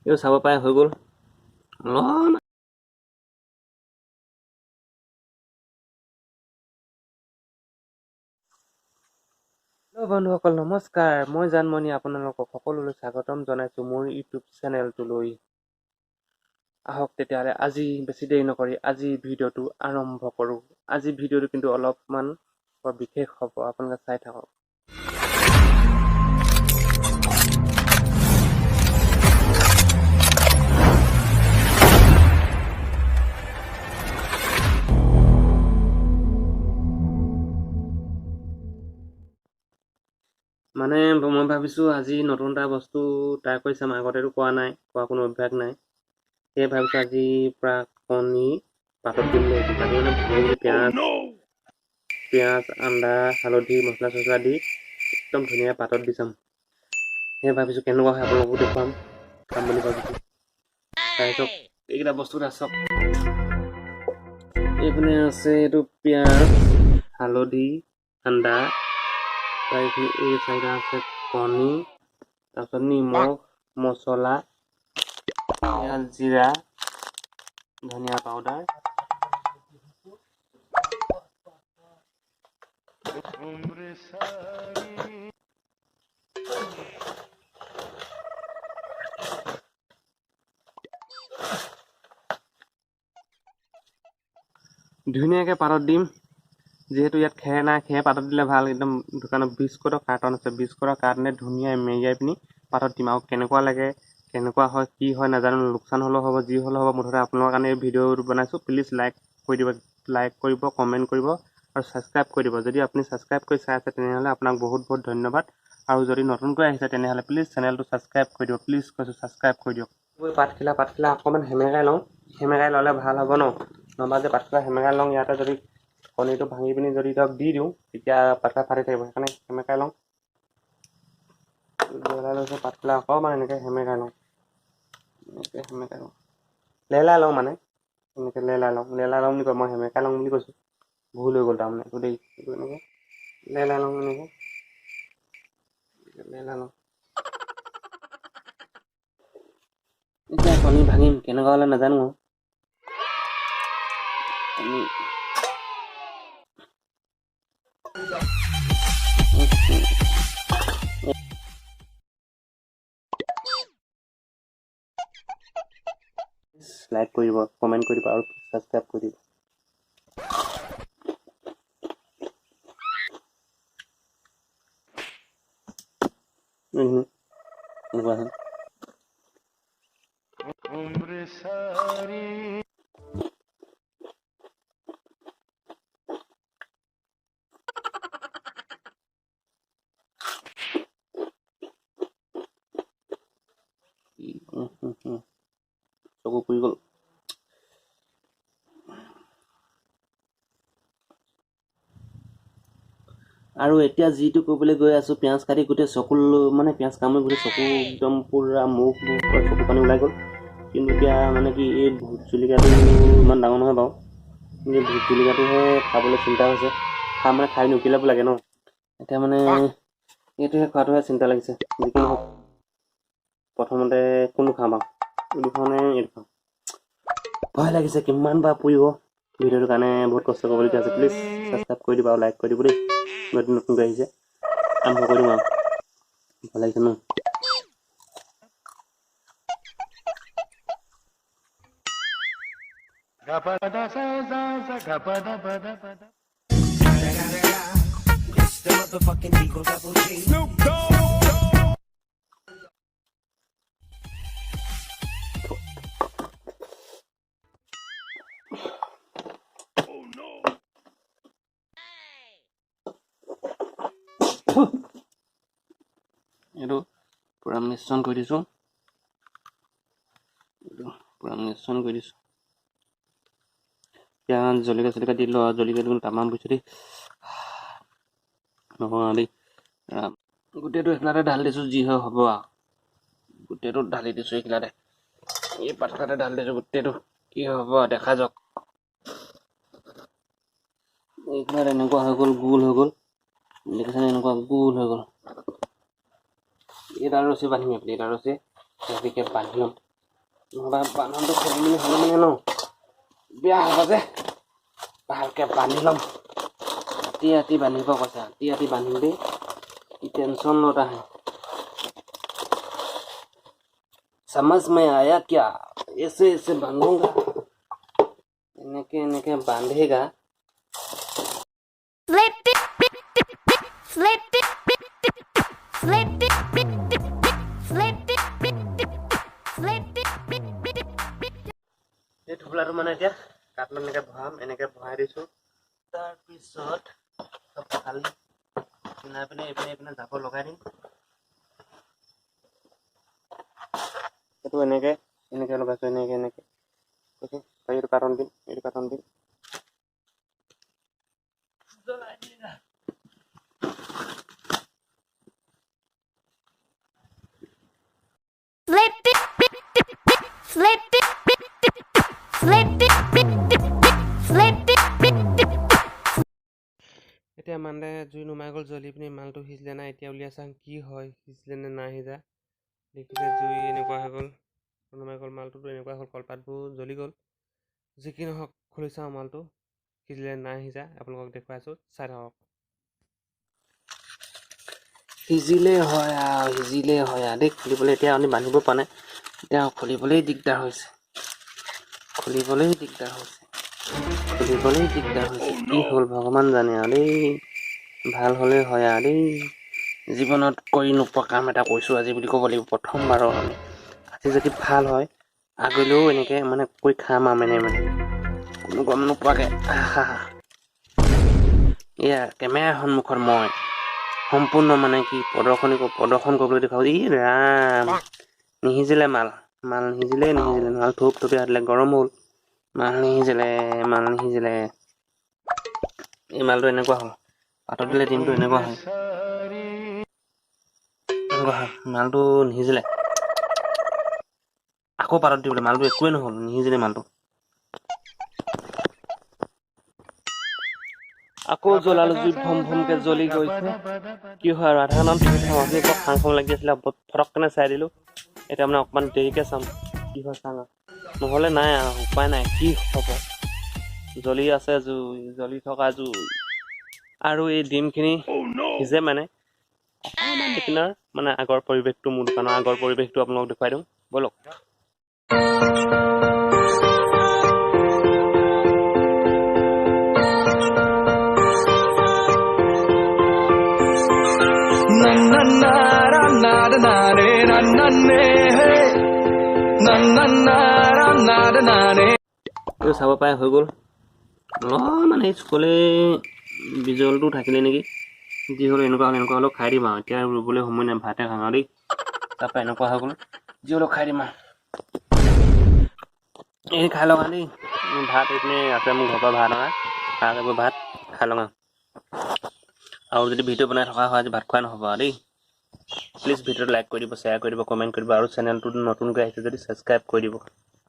এইটো চাব পাৰে হৈ গ'ল অলপ। হেল্ল' বন্ধুসকল নমস্কাৰ, মই জানমণি আপোনালোকক সকলোলৈ স্বাগতম জনাইছোঁ মোৰ ইউটিউব চেনেলটোলৈ। আহক তেতিয়াহ'লে আজি বেছি দেৰি নকৰি আজি ভিডিঅ'টো আৰম্ভ কৰোঁ। আজি ভিডিঅ'টো কিন্তু অলপমান বৰ বিশেষ হ'ব, আপোনালোকে চাই থাকক। মানে মই ভাবিছোঁ আজি নতুন এটা বস্তু ট্ৰাই কৰি চাম। আগতেতো কৰা নাই, কৰা কোনো অভ্যাস নাই। সেয়ে ভাবিছোঁ আজি পৰা কণী পাতত দিম বুলি ভাবিছোঁ। তাতে মানে পিঁয়াজ, আদা, হালধি, মছলা চছলা দি একদম ধুনীয়া পাতত দি চাম। সেয়ে ভাবিছোঁ কেনেকুৱা হয় আপোনালোকো দেখুৱাম চাম বুলি ভাবিছোঁ। তাৰপিছত এইকেইটা বস্তু চাওক। এইপিনে আছে এইটো পিঁয়াজ, হালধি, আদা, তাৰপিছত এই চাইডে আছে কণী, তাৰপিছত নিমখ, মছলা, জিৰা, ধনিয়া পাউডাৰ, ধুনীয়াকৈ পাতত দিম। যিহেতু ইয়াত খেৰ নাই, খেৰ পাতত দিলে ভাল। একদম দোকানত বিস্কুটৰ কাৰ্টন আছে, বিস্কুটৰ কাৰ্টনে ধুনীয়া মেৰিয়াই পিনি পাতত দিম। আৰু কেনেকুৱা লাগে, কেনেকুৱা হয়, কি হয় নাজানো, লোকচান হ'লেও হ'ব, যি হ'লেও হ'ব, মুঠতে আপোনালোকৰ কাৰণে এই ভিডিঅ'টো বনাইছোঁ। প্লিজ লাইক কৰিব, কমেণ্ট কৰিব আৰু ছাবস্ক্ৰাইব কৰি দিব। যদি আপুনি ছাবস্ক্ৰাইব কৰি চাই আছে তেনেহ'লে আপোনাক বহুত বহুত ধন্যবাদ। আৰু যদি নতুনকৈ আহিছে তেনেহ'লে প্লিজ চেনেলটো ছাবস্ক্ৰাইব কৰি দিব। প্লিজ কৈছোঁ ছাবস্ক্ৰাইব কৰি দিয়ক। পাতখিলা অকণমান সেমেকাই লওঁ, সেমেকাই ল'লে ভাল হ'ব ন। নহ'বা যে পাতখিলা সেমেকাই লওঁ, ইয়াতে যদি কণীটো ভাঙি পিনি যদি তাক দি দিওঁ তেতিয়া পাতখিলা ফাটি থাকিব। সেইকাৰণে সেমেকাই লওঁ। পাতখিলা অকণমান এনেকৈ সেমেকাই লওঁ, লেলাই লওঁ মানে এনেকৈ লেলাই লওঁ বুলি কয়, মই সেমেকাই লওঁ বুলি কৈছোঁ। ভুল হৈ গ'ল তাৰমানে এইটো দেই। এইটো এনেকৈ লেলাই লওঁ, লেলাই লওঁ। এতিয়া কণী ভাঙিম, কেনেকুৱা হ'লে নাজানো। লাইক কৰিব, কমেণ্ট কৰিব আৰু ছাবস্ক্ৰাইব কৰি দিব। এনেকুৱা হয়। চকু পুৰি গ'ল। আৰু এতিয়া যিটো কৰিবলৈ গৈ আছোঁ, পিঁয়াজ কাটি গোটেই চকু মানে পিঁয়াজ কামুৰি গোটেই চকু একদম পূৰা মুখ চকু পানী ওলাই গ'ল। কিন্তু এতিয়া মানে কি এই ভোট জলকীয়াটো ইমান ডাঙৰ নহয় বাৰু, কিন্তু ভোট জলকীয়াটোহে খাবলৈ চিন্তা হৈছে। খাই নুকিলাব লাগে ন। এতিয়া মানে এইটোহে খোৱাটোহে চিন্তা লাগিছে। যিকি নহওক প্ৰথমতে কোনটো খাম বাৰু, এইটো খাওঁ নে এইটো খাওঁ, ভয় লাগিছে কিমান বাৰ পৰিব। ভিডিঅ'টোৰ কাৰণে বহুত কষ্ট কৰিবলগীয়া আছে। প্লিজ ছাবস্ক্ৰাইব কৰি দিব আৰু লাইক কৰি দিব দেই। নতুনকৈ আহিছে, আৰম্ভ কৰি দিম আৰু। ভাল লাগিছে ন। এইটো পূৰা মিশ্ৰণ কৰি দিছোঁ, পিঁয়াজ জলকীয়া দি দিলোঁ আৰু জলকীয়াটো তামাম বুজিছোঁ দেই, নকওঁ দেই। গোটেইটো এইখিলাতে ঢালি দিছোঁ, যি হয় হ'ব আৰু। গোটেইটো ঢালি দিছোঁ এইখিলাতে, এই পাতখিলাতে ঢালি দিছোঁ গোটেইটো, কি হ'ব দেখা যাওক। এইখিলাত এনেকুৱা হৈ গ'ল, গোল হৈ গ'ল, দেখিছেনে? এনেকুৱা গোল হৈ গ'ল। এইডাল ৰছী বান্ধিম, এইডাল ৰছী বান্ধি ল'ম। নহ'বা বান্ধনটো খেলি মেলি হ'লে মানে ন বেয়া হ'ব যে ভালকৈ বান্ধি ল'ম। ৰাতি ৰাতি বান্ধিব কৈছে, ৰাতি ৰাতি বান্ধিম দেই, টেনশ্যন নটা है। समझ में आया क्या? ऐसे ऐसे बांधूंगा, এনেকে এনেকে বান্ধেगा। এই ঠোপলাটো মানে এতিয়া কাটলত এনেকৈ ভৰাম, এনেকৈ ভৰাই দিছোঁ। তাৰপিছত চব খালি কিনাই পিনে এইপিনে জাপ লগাই দিম। এইটো এনেকৈ এনেকৈ লগাইছোঁ, এনেকৈ এনেকৈ এইটো কাটন দিম, এইটো কাটন দিম। এতিয়া মানে জুই নুমাই গ'ল, জ্বলি পিনি মালটো সিজিলে নাই। এতিয়া উলিয়াই চাম কি হয়, সিজিলে নে নাই সিজা। দেখিছে জুই এনেকুৱা হৈ গ'ল, নুমাই গ'ল, মালটোতো এনেকুৱা হ'ল, কলপাতবোৰ জ্বলি গ'ল। যি কি নহওক খুলি চাওঁ মালটো সিজিলে নাই সিজা, আপোনালোকক দেখুৱাইছোঁ, চাই থাকক। সিজিলেই হয় আৰু দেই, খুলিবলৈ এতিয়া আমি বান্ধিব পৰা নাই, এতিয়া খুলিবলৈ দিগদাৰ হৈছে, কি হ'ল ভগৱান জানে আৰু দেই। ভাল হ'লেই হয় আৰু দেই, জীৱনত কৰি নোপোৱা কাম এটা কৰিছোঁ আজি বুলি ক'ব লাগিব, প্ৰথমবাৰৰ কাৰণে। আজি যদি ভাল হয় আগলৈও এনেকৈ মানে কৰি খাম আৰু মানে কোনো গম নোপোৱাকৈ। এয়া কেমেৰাৰ সন্মুখত মই সম্পূৰ্ণ মানে কি প্ৰদৰ্শন কৰিবলৈ দেখাওঁ। ৰাম নিসিজিলে মাল নিসিজিলে মাল থোপ থপীয়া দিলে, গৰম হ'ল, মাল নিসিজিলে। এই মালটো এনেকুৱা হ'ল, পাতত দিলে ডিমটো এনেকুৱা হয়, মালটো নিসিজিলে। আকৌ পাতত দিবলৈ মালটো একোৱেই নহ'ল, নিসিজিলে মালটো। আকৌ জ্বলালো, জুইত ভম ভমকৈ জ্বলি গৈছে। কি হয় আৰু আধা ঘণ্টামান পিছত চাওঁ, আপুনি বৰ খাং লাগি আছিলে, ফটককেনে চাই দিলোঁ। এতিয়া মানে অকণমান দেৰিকৈ চাম কি হয়, চাওঁ নহ'লে নাই আৰু উপায় নাই, কি হ'ব। জ্বলি আছে জুই, জ্বলি থকা জুই, আৰু এই ডিমখিনি সিজে মানে অকণমান আপোনাৰ মানে আগৰ পৰিৱেশটো, মোৰ দোকানৰ আগৰ পৰিৱেশটো আপোনালোকক দেখুৱাই দিওঁ ব'লক। চাব পাৰে হৈ গ'ল, অলপমান এই চুকলে বিজলটো থাকিলে নেকি, যি হ'লেও এনেকুৱা হ'লেও খাই দিম আৰু। এতিয়া ৰুবলৈ সময় নাই, ভাতে খাওঁ আৰু দেই। তাৰপৰা এনেকুৱা হৈ গ'ল, যি হ'লেও খাই দিম আৰু। এই খাই লওঁ দেই, ভাত এইপিনে আছে মোৰ ঘৰৰ পৰা ভাত অনা, ভাত খাই লওঁ আৰু যদি ভিডিঅ' বনাই থকা হয় আজি ভাত খোৱা নহ'ব আৰু দেই। প্লিজ ভিডিঅ'টো লাইক কৰি দিব, শ্বেয়াৰ কৰি দিব, কমেণ্ট কৰিব, আৰু চেনেলটো নতুনকৈ আহিছে যদি ছাবস্ক্ৰাইব কৰি দিব।